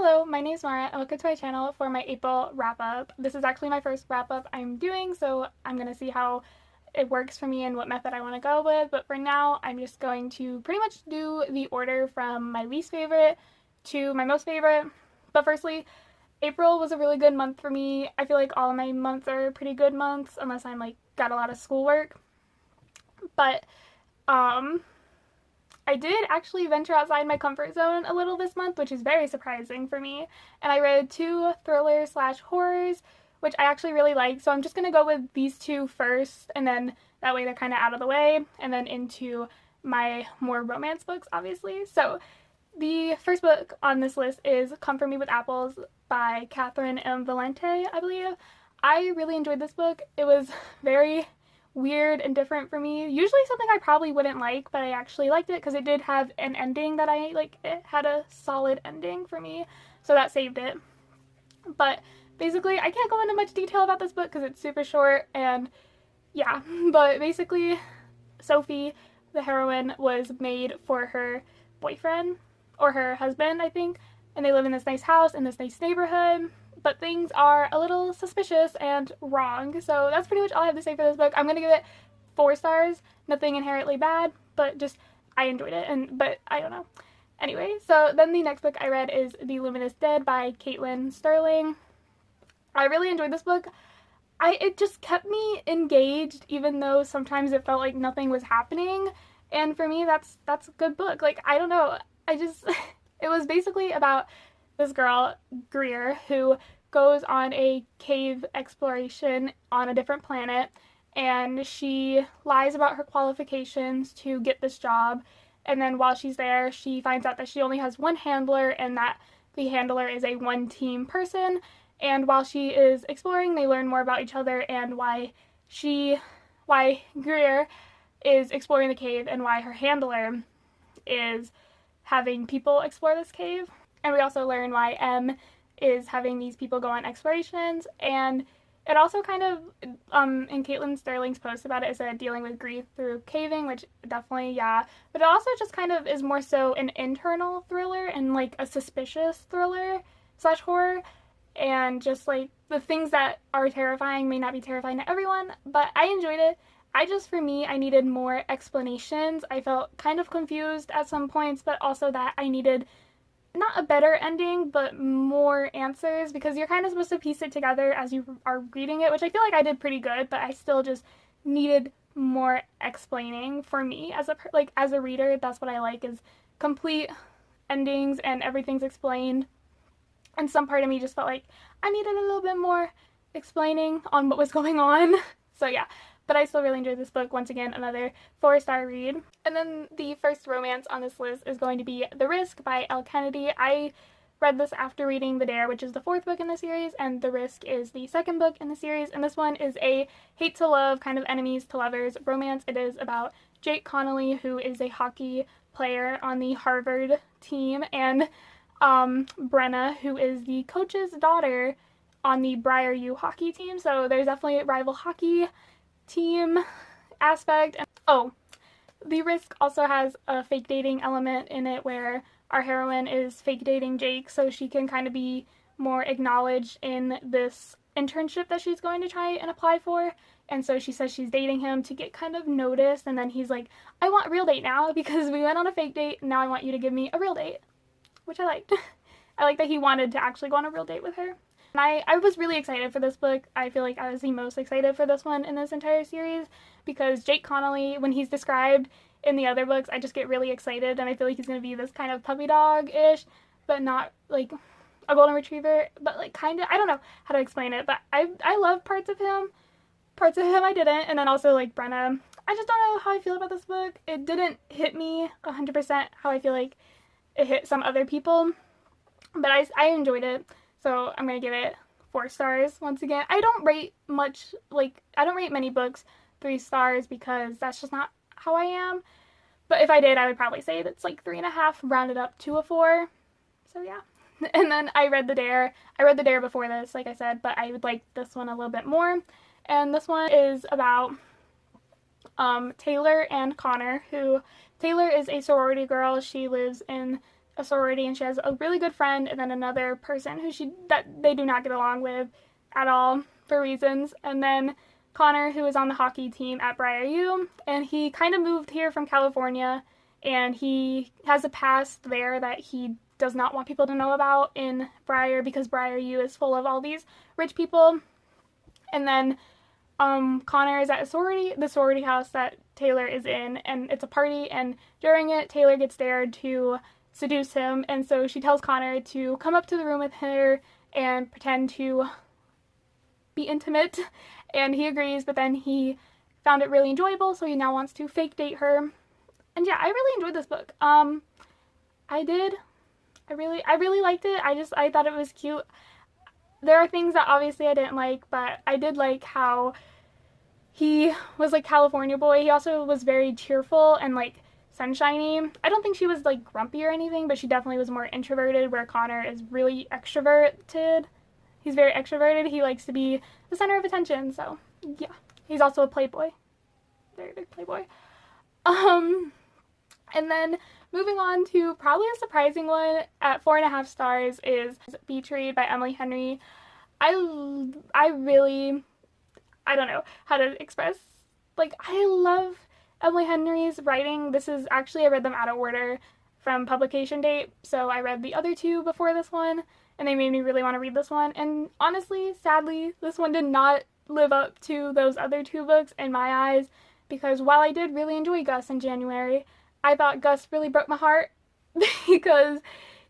Hello, my name is Mara and welcome to my channel for my April wrap-up. This is actually my first wrap-up I'm doing, so I'm going to see how it works for me and what method I want to go with, but for now I'm just going to pretty much do the order from my least favorite to my most favorite. But firstly, April was a really good month for me. I feel like all of my months are pretty good months unless I'm got a lot of schoolwork. But I did actually venture outside my comfort zone a little this month, which is very surprising for me. And I read two thrillers slash horrors, which I actually really like. So I'm just going to go with these two first, and then that way they're kind of out of the way, and then into my more romance books, obviously. So the first book on this list is Comfort Me with Apples by Catherine M. Valente, I believe. I really enjoyed this book. It was very weird and different for me. Usually something I probably wouldn't like, but I actually liked it because it did have an ending that I like. It had a solid ending for me, so that saved it. But basically, I can't go into much detail about this book because it's super short, and yeah, but basically, Sophie, the heroine, was made for her boyfriend, or her husband, I think, and they live in this nice house in this nice neighborhood, but things are a little suspicious and wrong. So that's pretty much all I have to say for this book. I'm going to give it 4 stars. Nothing inherently bad, but just I enjoyed it, but I don't know. Anyway, so then the next book I read is The Luminous Dead by Caitlin Sterling. I really enjoyed this book. It just kept me engaged even though sometimes it felt like nothing was happening. And for me, that's a good book. I don't know. It was basically about this girl, Greer, who goes on a cave exploration on a different planet, and she lies about her qualifications to get this job. And then while she's there, she finds out that she only has one handler and that the handler is a one-team person. And while she is exploring, they learn more about each other and why Greer is exploring the cave and why her handler is having people explore this cave. And we also learn why M is having these people go on explorations. And it also kind of, in Caitlin Sterling's post about it, it said dealing with grief through caving, which definitely, yeah. But it also just kind of is more so an internal thriller and a suspicious thriller slash horror. And just the things that are terrifying may not be terrifying to everyone, but I enjoyed it. For me, I needed more explanations. I felt kind of confused at some points, but also that I needed not a better ending, but more answers, because you're kind of supposed to piece it together as you are reading it, which I feel like I did pretty good, but I still just needed more explaining for me as a reader. That's what I like, is complete endings and everything's explained. And some part of me just felt like I needed a little bit more explaining on what was going on. So yeah, but I still really enjoyed this book. Once again, another 4-star read. And then the first romance on this list is going to be The Risk by Elle Kennedy. I read this after reading The Dare, which is the 4th book in the series, and The Risk is the 2nd book in the series. And this one is a hate to love, kind of enemies to lovers romance. It is about Jake Connolly, who is a hockey player on the Harvard team, and Brenna, who is the coach's daughter on the Briar U hockey team. So there's definitely a rival hockey team aspect. And oh, The Risk also has a fake dating element in it where our heroine is fake dating Jake so she can kind of be more acknowledged in this internship that she's going to try and apply for. And so she says she's dating him to get kind of noticed, and then he's like, I want a real date now because we went on a fake date, and now I want you to give me a real date, which I liked. I like that he wanted to actually go on a real date with her. And I was really excited for this book. I feel like I was the most excited for this one in this entire series because Jake Connolly, when he's described in the other books, I just get really excited, and I feel like he's going to be this kind of puppy dog-ish, but not like a golden retriever, but kind of, I don't know how to explain it, but I love parts of him. Parts of him I didn't, and then also Brenna. I just don't know how I feel about this book. It didn't hit me 100% how I feel like it hit some other people, but I enjoyed it. So I'm going to give it 4 stars once again. I don't rate much, I don't rate many books 3 stars because that's just not how I am. But if I did, I would probably say that's 3.5 rounded up to a 4. So yeah. And then I read The Dare. I read The Dare before this, like I said, but I would like this one a little bit more. And this one is about Taylor and Connor, who Taylor is a sorority girl. She lives in a sorority, and she has a really good friend and then another person that they do not get along with at all for reasons. And then Connor, who is on the hockey team at Briar U, and he kind of moved here from California, and he has a past there that he does not want people to know about in Briar because Briar U is full of all these rich people. And then Connor is at the sorority house that Taylor is in, and it's a party, and during it, Taylor gets dared to seduce him, and so she tells Connor to come up to the room with her and pretend to be intimate, and he agrees, but then he found it really enjoyable, so he now wants to fake date her. And yeah, I really enjoyed this book. I did. I really liked it. I thought it was cute. There are things that obviously I didn't like, but I did like how he was like California boy. He also was very cheerful and like sunshiny. I don't think she was like grumpy or anything, but she definitely was more introverted, where Connor is really extroverted. He's very extroverted. He likes to be the center of attention, so yeah. He's also a playboy. Very big playboy. And then moving on to probably a surprising one at 4.5 stars is Beach Read by Emily Henry. I don't know how to express, like, I love Emily Henry's writing. This is actually, I read them out of order from publication date, so I read the other two before this one, and they made me really want to read this one, and honestly, sadly, this one did not live up to those other two books in my eyes, because while I did really enjoy Gus in January, I thought Gus really broke my heart because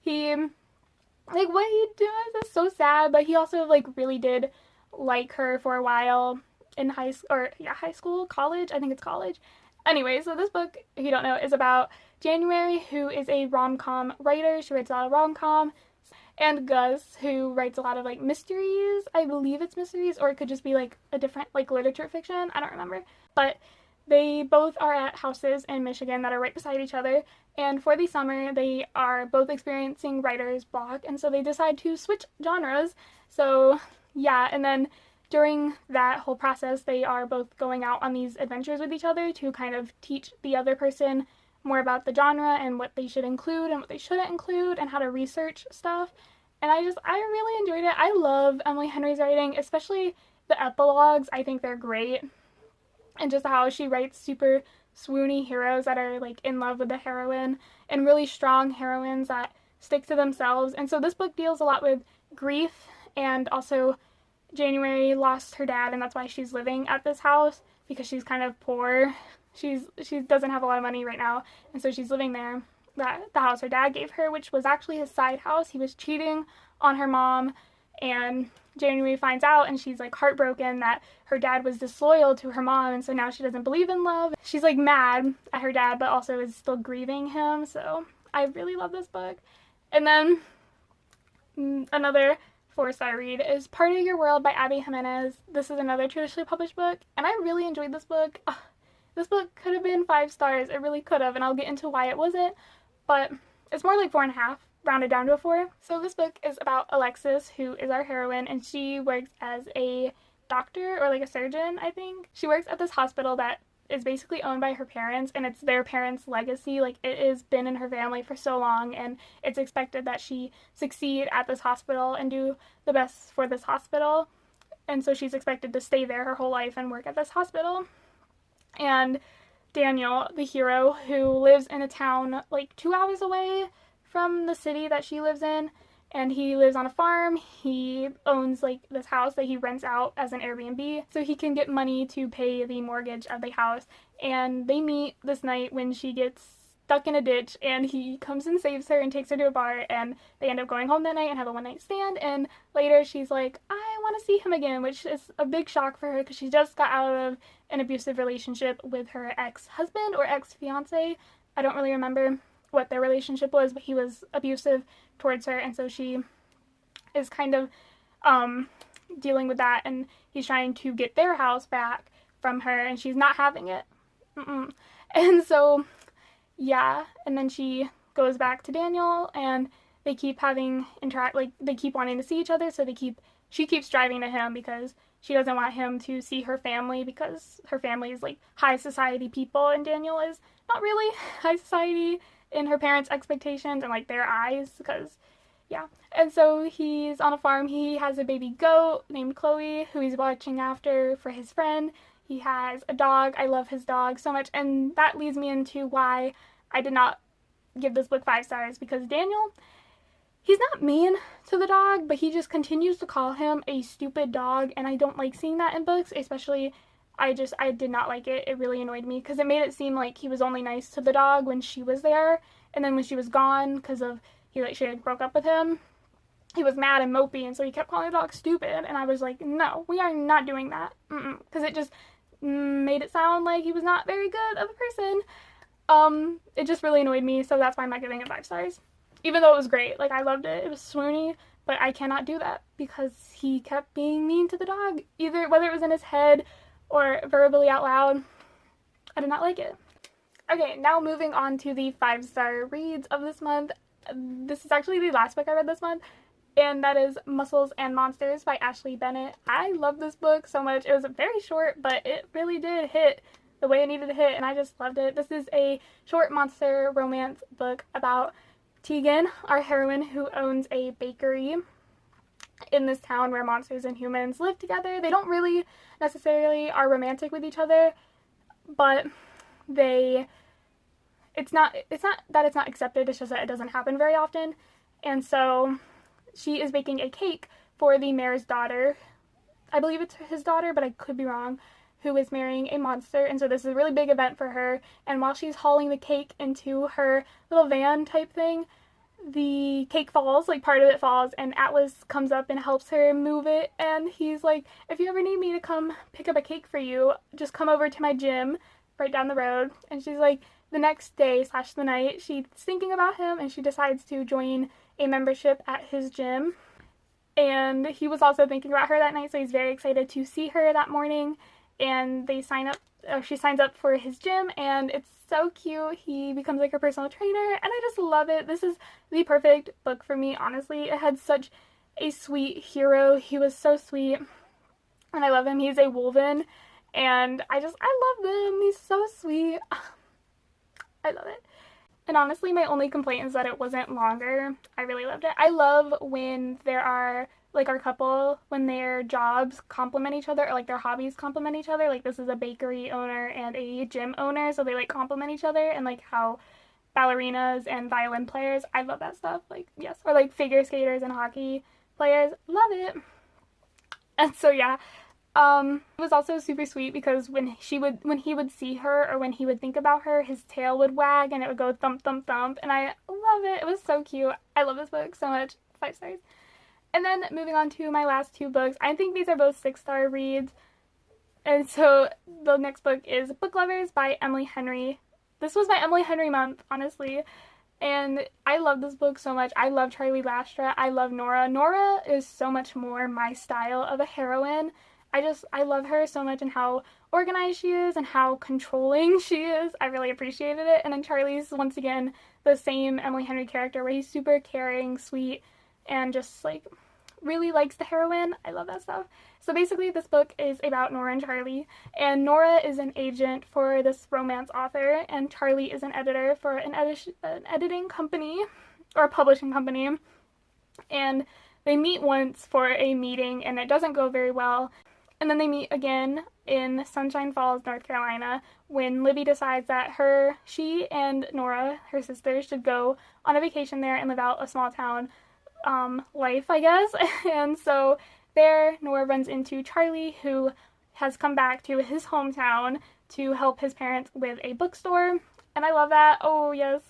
he, like, what he does is so sad, but he also, like, really did like her for a while in high school, college, I think it's college. Anyway, so this book, if you don't know, is about January, who is a rom-com writer. She writes a lot of rom-com, and Gus, who writes a lot of, like, mysteries. I believe it's mysteries, or it could just be, like, a different, like, literature fiction. I don't remember. But they both are at houses in Michigan that are right beside each other, and for the summer, they are both experiencing writer's block, and so they decide to switch genres. So, yeah, and then during that whole process, they are both going out on these adventures with each other to kind of teach the other person more about the genre and what they should include and what they shouldn't include and how to research stuff. And I really enjoyed it. I love Emily Henry's writing, especially the epilogues. I think they're great. And just how she writes super swoony heroes that are, like, in love with the heroine, and really strong heroines that stick to themselves. And so this book deals a lot with grief, and also January lost her dad, and that's why she's living at this house, because she's kind of poor. She doesn't have a lot of money right now, and so she's living there. The house her dad gave her, which was actually his side house. He was cheating on her mom, and January finds out, and she's, like, heartbroken that her dad was disloyal to her mom, and so now she doesn't believe in love. She's, like, mad at her dad, but also is still grieving him, so I really love this book. And then another 4-star read is Part of Your World by Abby Jimenez. This is another traditionally published book, and I really enjoyed this book. This book could have been 5 stars. It really could have, and I'll get into why it wasn't, but it's more like 4.5. Rounded down to a 4. So this book is about Alexis, who is our heroine, and she works as a doctor, or like a surgeon, I think. She works at this hospital that is basically owned by her parents, and it's their parents' legacy. Like, it has been in her family for so long, and it's expected that she succeed at this hospital and do the best for this hospital. And so she's expected to stay there her whole life and work at this hospital. And Daniel, the hero, who lives in a town like 2 hours away from the city that she lives in, and he lives on a farm. He owns, like, this house that he rents out as an Airbnb so he can get money to pay the mortgage of the house. And they meet this night when she gets stuck in a ditch, and he comes and saves her and takes her to a bar, and they end up going home that night and have a one-night stand. And later she's like, I want to see him again, which is a big shock for her because she just got out of an abusive relationship with her ex-husband or ex-fiance. I don't really remember what their relationship was, but he was abusive towards her, and so she is kind of dealing with that, and he's trying to get their house back from her, and she's not having it. And so, yeah, and then she goes back to Daniel, and they keep having they keep wanting to see each other, so she keeps driving to him because she doesn't want him to see her family, because her family is, like, high society people, and Daniel is not really high society. in her parents' expectations and like their eyes, because yeah. And so he's on a farm. He has a baby goat named Chloe who he's watching after for his friend. He has a dog. I love his dog so much, and that leads me into why I did not give this book 5 stars, because Daniel, he's not mean to the dog, but he just continues to call him a stupid dog, and I don't like seeing that in books, especially I did not like it. It really annoyed me because it made it seem like he was only nice to the dog when she was there, and then when she was gone because of she had broke up with him, he was mad and mopey, and so he kept calling the dog stupid, and I was like, no, we are not doing that, because it just made it sound like he was not very good of a person. It just really annoyed me, so that's why I'm not giving it 5 stars. Even though it was great, like I loved it, it was swoony, but I cannot do that because he kept being mean to the dog, whether it was in his head or verbally out loud. I did not like it. Okay, now moving on to the 5-star reads of this month. This is actually the last book I read this month, and that is Muscles and Monsters by Ashley Bennett. I love this book so much. It was very short, but it really did hit the way it needed to hit, and I just loved it. This is a short monster romance book about Tegan, our heroine, who owns a bakery in this town where monsters and humans live together. They don't really necessarily are romantic with each other, but it's not that it's not accepted, it's just that it doesn't happen very often. And so she is baking a cake for the mayor's daughter. I believe it's his daughter, but I could be wrong, who is marrying a monster, and so this is a really big event for her. And while she's hauling the cake into her little van type thing, the cake falls, like part of it falls, and Atlas comes up and helps her move it, and he's like, if you ever need me to come pick up a cake for you, just come over to my gym right down the road. And she's like, the next day / the night, she's thinking about him, and she decides to join a membership at his gym. And he was also thinking about her that night, so he's very excited to see her that morning. And she signs up for his gym, and it's so cute. He becomes like her personal trainer, and I just love it. This is the perfect book for me, honestly. It had such a sweet hero. He was so sweet, and I love him. He's a Wolven, and I love him. He's so sweet. I love it. And honestly, my only complaint is that it wasn't longer. I really loved it. I love when there are, like, our couple, when their jobs complement each other, or like their hobbies complement each other. Like, this is a bakery owner and a gym owner, so they like complement each other, and like how ballerinas and violin players, I love that stuff. Like, yes. Or like figure skaters and hockey players, love it. And so yeah, it was also super sweet because when he would see her, or when he would think about her, his tail would wag and it would go thump thump thump, and I love it. It was so cute. I love this book so much. 5 stars. And then moving on to my last 2 books. I think these are both 6-star reads. And so the next book is Book Lovers by Emily Henry. This was my Emily Henry month, honestly. And I love this book so much. I love Charlie Lastra. I love Nora. Nora is so much more my style of a heroine. I love her so much, and how organized she is and how controlling she is. I really appreciated it. And then Charlie's, once again, the same Emily Henry character where he's super caring, sweet, and just like really likes the heroine. I love that stuff. So basically this book is about Nora and Charlie, and Nora is an agent for this romance author, and Charlie is an editor for an editing company, or a publishing company. And they meet once for a meeting, and it doesn't go very well. And then they meet again in Sunshine Falls, North Carolina, when Libby decides that she and Nora, her sister, should go on a vacation there and live out a small town life, I guess. And so there, Nora runs into Charlie, who has come back to his hometown to help his parents with a bookstore. And I love that. Oh, yes.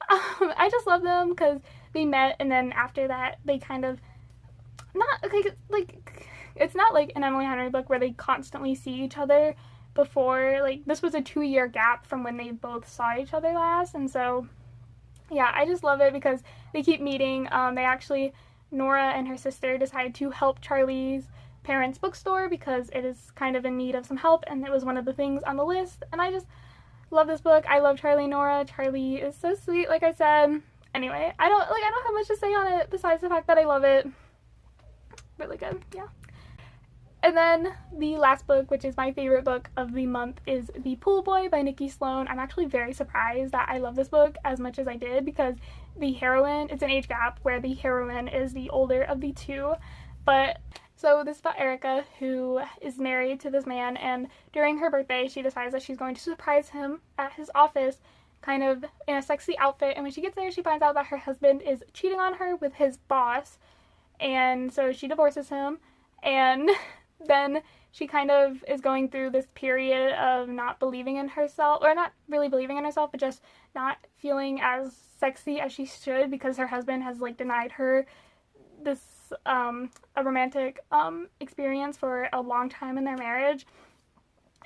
I just love them because they met, and then after that, they kind of, it's not like an Emily Henry book where they constantly see each other before. Like, this was a 2-year gap from when they both saw each other last, and so yeah, I just love it because they keep meeting. Nora and her sister decide to help Charlie's parents' bookstore because it is kind of in need of some help, and it was one of the things on the list. And I just love this book. I love Charlie and Nora. Charlie is so sweet, like I said. Anyway, I don't have much to say on it besides the fact that I love it. Really good, yeah. And then the last book, which is my favorite book of the month, is The Pool Boy by Nikki Sloan. I'm actually very surprised that I love this book as much as I did, because the heroine, it's an age gap where the heroine is the older of the two. But so this is about Erica, who is married to this man, and during her birthday she decides that she's going to surprise him at his office, kind of in a sexy outfit. And when she gets there, she finds out that her husband is cheating on her with his boss, and so she divorces him. And then she kind of is going through this period of not believing in herself, or not really believing in herself, but just not feeling as sexy as she should, because her husband has like denied her this a romantic experience for a long time in their marriage.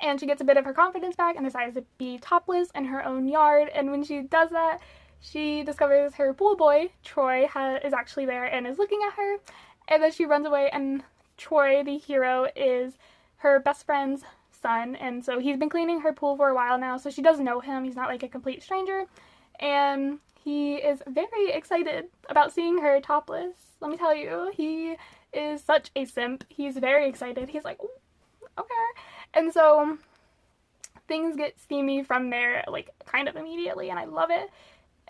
And she gets a bit of her confidence back and decides to be topless in her own yard. And when she does that, she discovers her pool boy, Troy, is actually there and is looking at her. And then she runs away, and Troy, the hero, is her best friend's son. And so he's been cleaning her pool for a while now, so she does know him. He's not like a complete stranger. And he is very excited about seeing her topless. Let me tell you, he is such a simp. He's very excited. He's like, okay. And so things get steamy from there, like, kind of immediately, and I love it.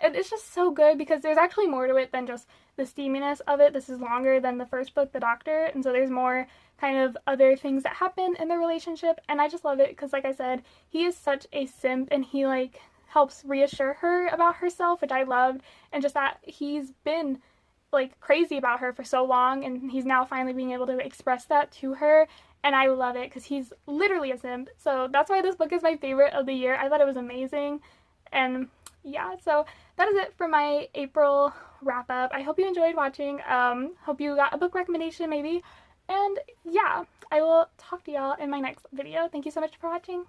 And it's just so good because there's actually more to it than just the steaminess of it. This is longer than the first book, The Doctor, and so there's more kind of other things that happen in the relationship, and I just love it because, like I said, he is such a simp, and he, like, helps reassure her about herself, which I loved, and just that he's been, like, crazy about her for so long, and he's now finally being able to express that to her, and I love it because he's literally a simp. So that's why this book is my favorite of the year. I thought it was amazing, and yeah, so that is it for my April wrap up. I hope you enjoyed watching. Hope you got a book recommendation maybe. And yeah, I will talk to y'all in my next video. Thank you so much for watching.